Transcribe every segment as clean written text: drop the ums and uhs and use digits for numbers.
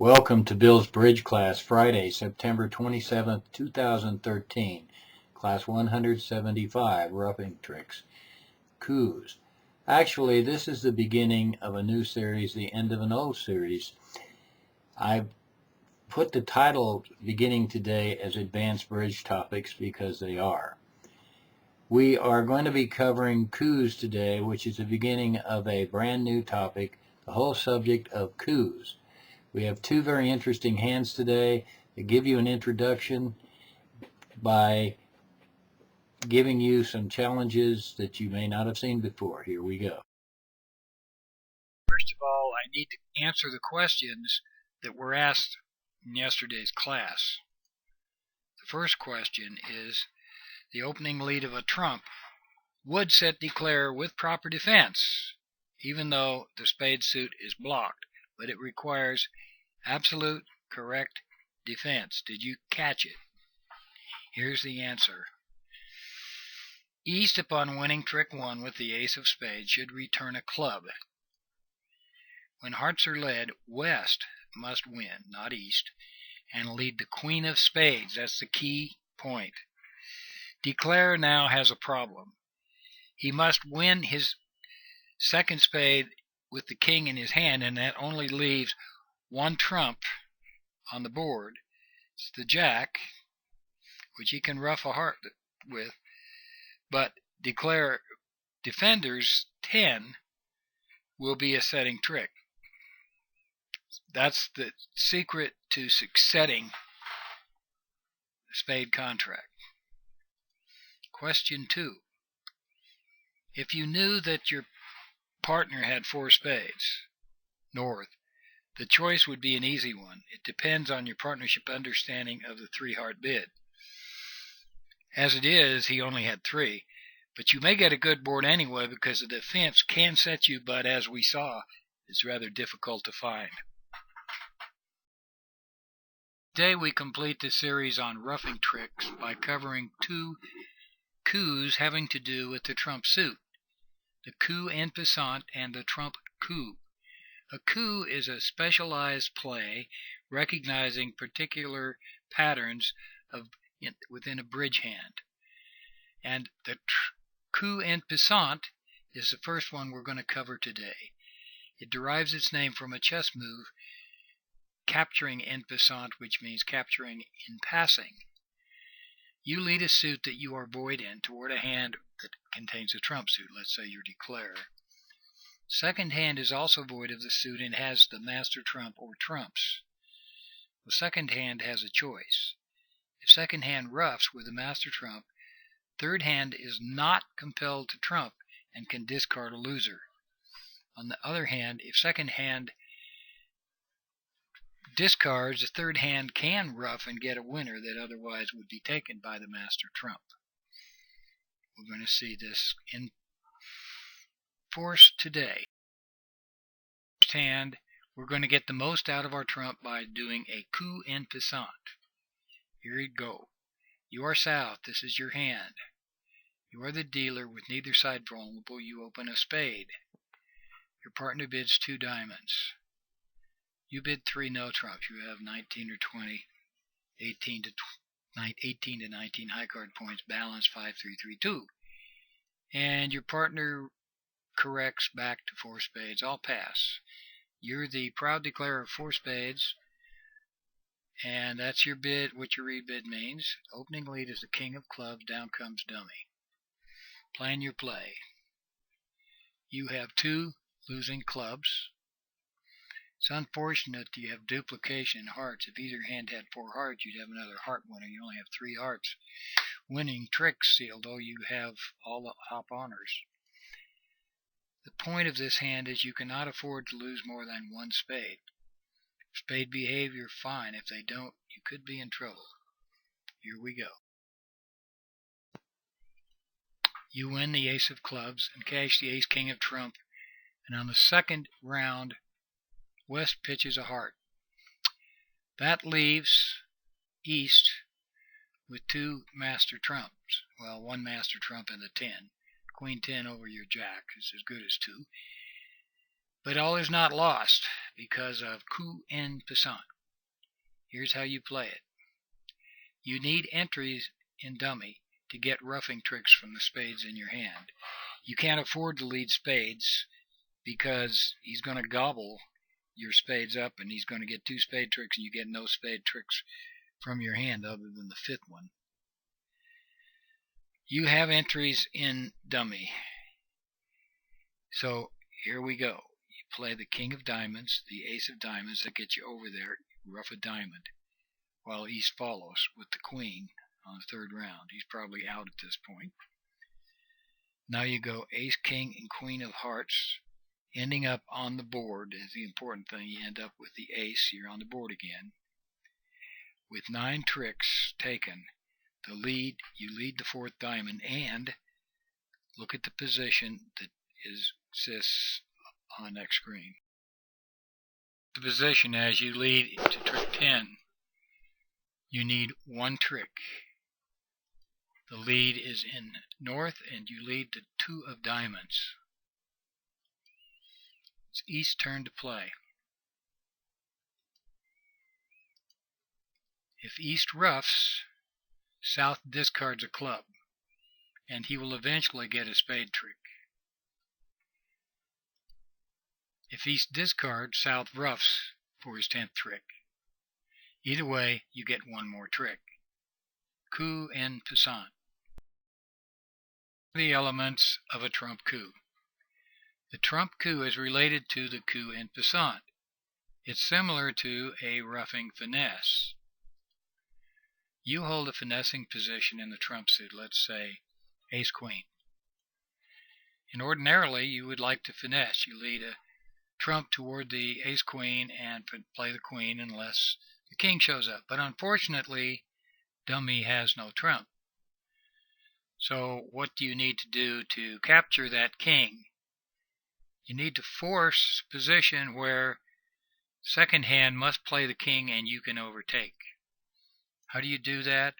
Welcome to Bill's Bridge class, Friday, September 27th, 2013. Class 175, Roughing Tricks, Coups. Actually, this is the beginning of a new series, the end of an old series. I've put the title beginning today as Advanced Bridge Topics because they are. We are going to be covering coups today, which is the beginning of a brand new topic, the whole subject of coups. We have two very interesting hands today to give you an introduction by giving you some challenges that you may not have seen before. Here we go. First of all, I need to answer the questions that were asked in yesterday's class. The first question is, the opening lead of a trump would set declare with proper defense, even though the spade suit is blocked, but it requires absolute correct defense. Did you catch it? Here's the answer. East, upon winning trick 1 with the ace of spades, should return a club. When hearts are led, West must win, not East, and lead the queen of spades. That's the key point. Declare now has a problem. He must win his second spade with the king in his hand, and that only leaves one trump on the board. It's the jack, which he can ruff a heart with, but declare defenders 10 will be a setting trick. That's the secret to setting the spade contract. Question 2. If you knew that your partner had 4 spades, north, the choice would be an easy one. It depends on your partnership understanding of the 3-heart bid. As it is, he only had 3, but you may get a good board anyway because the defense can set you, but as we saw, it's rather difficult to find. Today we complete the series on roughing tricks by covering 2 coups having to do with the trump suit, the coup en passant and the trump coup. A coup is a specialized play recognizing particular patterns within a bridge hand. And the coup en passant is the first one we're going to cover today. It derives its name from a chess move, capturing en passant, which means capturing in passing. You lead a suit that you are void in toward a hand that contains a trump suit, let's say your declare. Second hand is also void of the suit and has the master trump or trumps. The second hand has a choice. If second hand roughs with the master trump, third hand is not compelled to trump and can discard a loser. On the other hand, if second hand discards, the third hand can rough and get a winner that otherwise would be taken by the master trump. We're going to see this in force today. First hand, we're going to get the most out of our trump by doing a coup en passant. Here you go. You are south. This is your hand. You are the dealer with neither side vulnerable. You open a spade. Your partner bids 2 diamonds. You bid 3 no trumps. You have 19 or 20, 18 to 19 high card points, balance 5, 3, 3, 2. And your partner corrects back to 4 spades. I'll pass. You're the proud declarer of 4 spades, and that's your bid. What your rebid means. Opening lead is the king of clubs. Down comes dummy. Plan your play. You have 2 losing clubs. It's unfortunate that you have duplication in hearts. If either hand had 4 hearts, you'd have another heart winner. You only have 3 hearts. Winning tricks sealed, though you have all the hop honors. The point of this hand is you cannot afford to lose more than 1 spade. If spade behave, you're fine. If they don't, you could be in trouble. Here we go. You win the ace of clubs and cash the ace king of trump. And on the second round, West pitches a heart. That leaves East with 2 master trumps. Well, 1 master trump and the 10. Queen 10 over your jack is as good as 2. But all is not lost because of coup en passant. Here's how you play it. You need entries in dummy to get roughing tricks from the spades in your hand. You can't afford to lead spades because he's going to gobble your spades up and he's going to get 2 spade tricks and you get no spade tricks from your hand other than the 5th one. You have entries in dummy. So here we go. You play the king of diamonds, the ace of diamonds that gets you over there, you rough a diamond, while East follows with the queen on the 3rd round. He's probably out at this point. Now you go ace, king, and queen of hearts. Ending up on the board is the important thing. You end up with the ace. You're on the board again. With 9 tricks taken, you lead the 4th diamond, and look at the position that exists on the next screen. The position as you lead to trick 10, you need 1 trick. The lead is in north, and you lead to 2 of diamonds. It's East's turn to play. If East roughs, South discards a club, and he will eventually get a spade trick. If East discards, South roughs for his 10th trick. Either way, you get 1 more trick. Coup and Passant. The elements of a trump coup. The trump coup is related to the coup and Passant. It's similar to a roughing finesse. You hold a finessing position in the trump suit, let's say ace-queen. And ordinarily, you would like to finesse. You lead a trump toward the ace-queen and play the queen unless the king shows up. But unfortunately, dummy has no trump. So what do you need to do to capture that king? You need to force a position where second hand must play the king and you can overtake. How do you do that?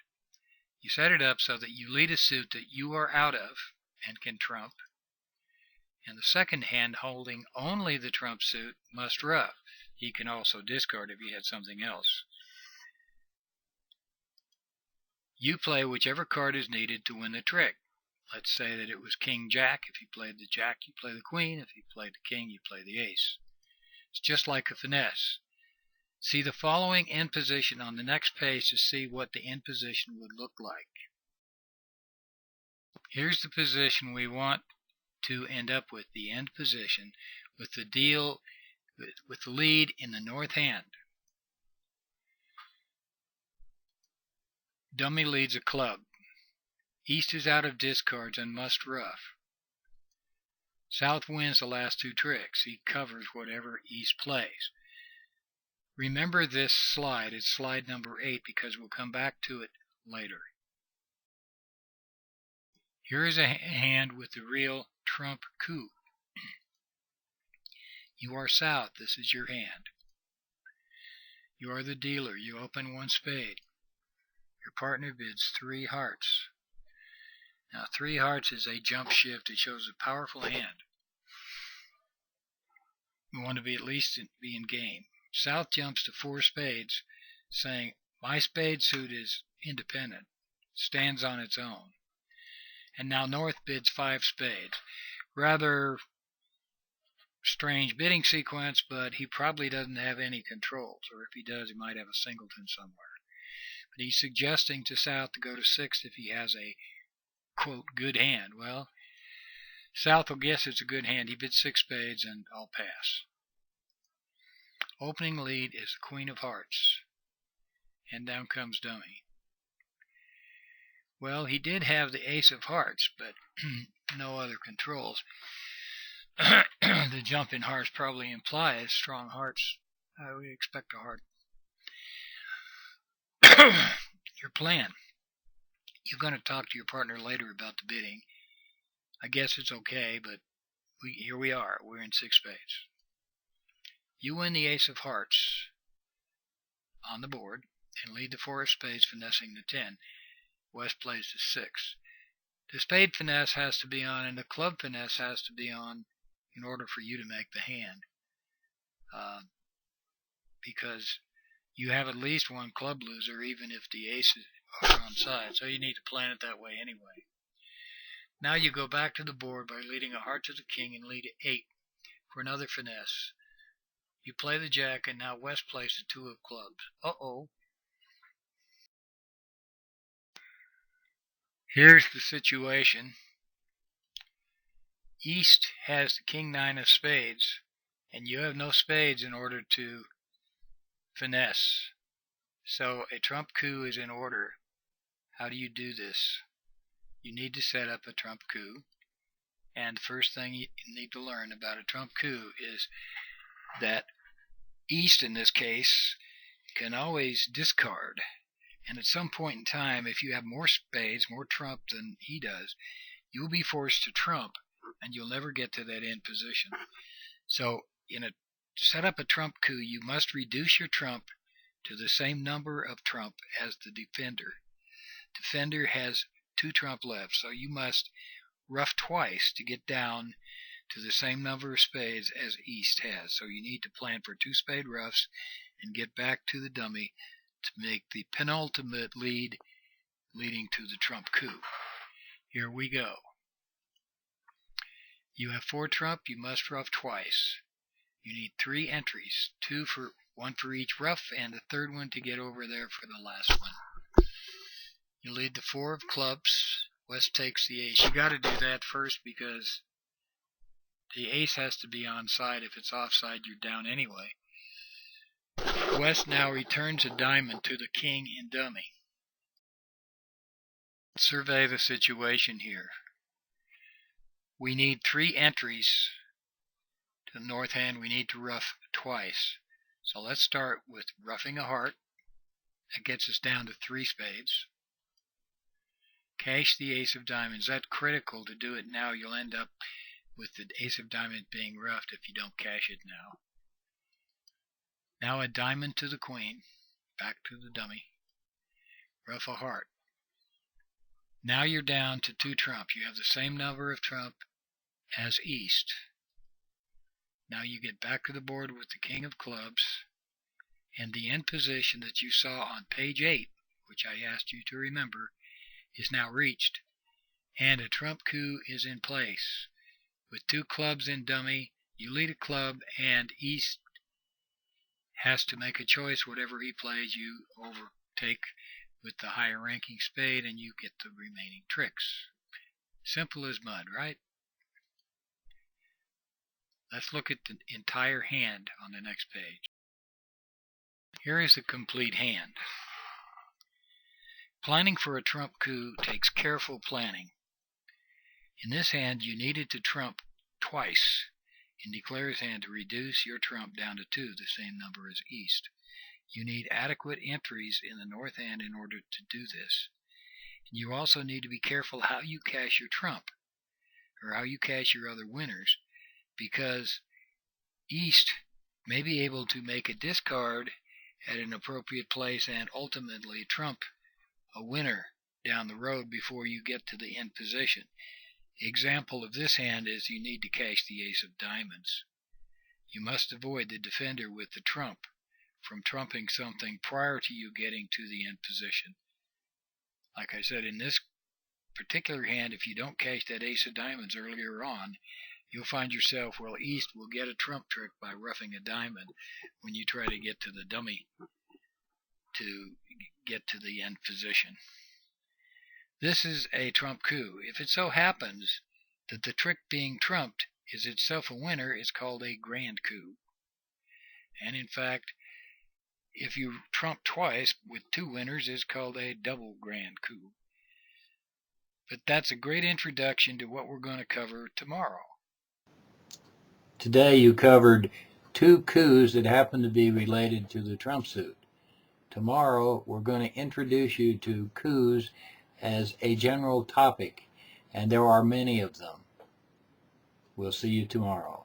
You set it up so that you lead a suit that you are out of and can trump, and the second hand holding only the trump suit must rough. He can also discard if he had something else. You play whichever card is needed to win the trick. Let's say that it was king-jack. If he played the jack, you play the queen. If he played the king, you play the ace. It's just like a finesse. See the following end position on the next page to see what the end position would look like. Here's the position we want to end up with, the end position, with the lead in the north hand. Dummy leads a club. East is out of discards and must rough. South wins the last 2 tricks. He covers whatever East plays. Remember this slide. It's slide number 8 because we'll come back to it later. Here is a hand with the real trump coup. You are South. This is your hand. You are the dealer. You open 1 spade. Your partner bids 3 hearts. Now 3 hearts is a jump shift. It shows a powerful hand. We want to be at least be in game. South jumps to 4 spades, saying, my spade suit is independent, stands on its own. And now North bids 5 spades. Rather strange bidding sequence, but he probably doesn't have any controls, or if he does, he might have a singleton somewhere. But he's suggesting to South to go to 6 if he has a, quote, good hand. Well, South will guess it's a good hand. He bids 6 spades, and I'll pass. Opening lead is the queen of hearts, and down comes dummy. Well, he did have the ace of hearts, but no other controls. The jump in hearts probably implies strong hearts. We expect a heart. Your plan. You're going to talk to your partner later about the bidding. I guess it's okay, but here we are. We're in 6 spades. You win the ace of hearts on the board and lead the 4 of spades, finessing the 10. West plays the 6. The spade finesse has to be on, and the club finesse has to be on in order for you to make the hand. Because you have at least one club loser, even if the aces are on side. So you need to plan it that way anyway. Now you go back to the board by leading a heart to the king and lead 8 for another finesse. You play the jack, and now West plays the 2 of clubs. Uh-oh. Here's the situation. East has the king 9 of spades, and you have no spades in order to finesse. So a trump coup is in order. How do you do this? You need to set up a trump coup. And the first thing you need to learn about a trump coup is that East, in this case, can always discard. And at some point in time, if you have more spades, more trump than he does, you'll be forced to trump, and you'll never get to that end position. So to set up a trump coup, you must reduce your trump to the same number of trump as the defender. Defender has 2 trump left, so you must ruff twice to get down to the same number of spades as East has. So you need to plan for 2 spade ruffs and get back to the dummy to make the penultimate lead leading to the trump coup. Here we go. You have 4 trump, you must ruff twice. You need 3 entries, 1 for each ruff, and the third one to get over there for the last one. You lead the 4 of clubs. West takes the ace. You got to do that first because the ace has to be on side. If it's offside, you're down anyway. West now returns a diamond to the king in dummy. Survey the situation here. We need 3 entries to the north hand. We need to ruff twice. So let's start with ruffing a heart. That gets us down to 3 spades. Cash the ace of diamonds. That's critical to do it now. You'll end up with the ace of diamonds being ruffed if you don't cash it now. Now a diamond to the queen. Back to the dummy. Ruff a heart. Now you're down to 2 trump. You have the same number of trump as East. Now you get back to the board with the king of clubs, and the end position that you saw on page 8, which I asked you to remember, is now reached, and a trump coup is in place. With 2 clubs in dummy, you lead a club, and East has to make a choice. Whatever he plays, you overtake with the higher ranking spade, and you get the remaining tricks. Simple as mud, right? Let's look at the entire hand on the next page. Here is the complete hand. Planning for a trump coup takes careful planning. In this hand, you needed to trump twice in Declare's hand to reduce your trump down to 2, the same number as East. You need adequate entries in the north hand in order to do this. And you also need to be careful how you cash your trump, or how you cash your other winners, because East may be able to make a discard at an appropriate place and ultimately trump a winner down the road before you get to the end position. Example of this hand is you need to cash the ace of diamonds. You must avoid the defender with the trump from trumping something prior to you getting to the end position. Like I said, in this particular hand, if you don't cash that ace of diamonds earlier on, you'll find yourself, well, East will get a trump trick by ruffing a diamond when you try to get to the dummy to get to the end position. This is a trump coup. If it so happens that the trick being trumped is itself a winner, it's called a grand coup. And in fact, if you trump twice with 2 winners, it's called a double grand coup. But that's a great introduction to what we're going to cover tomorrow. Today you covered 2 coups that happen to be related to the trump suit. Tomorrow we're going to introduce you to coups as a general topic, and there are many of them. We'll see you tomorrow.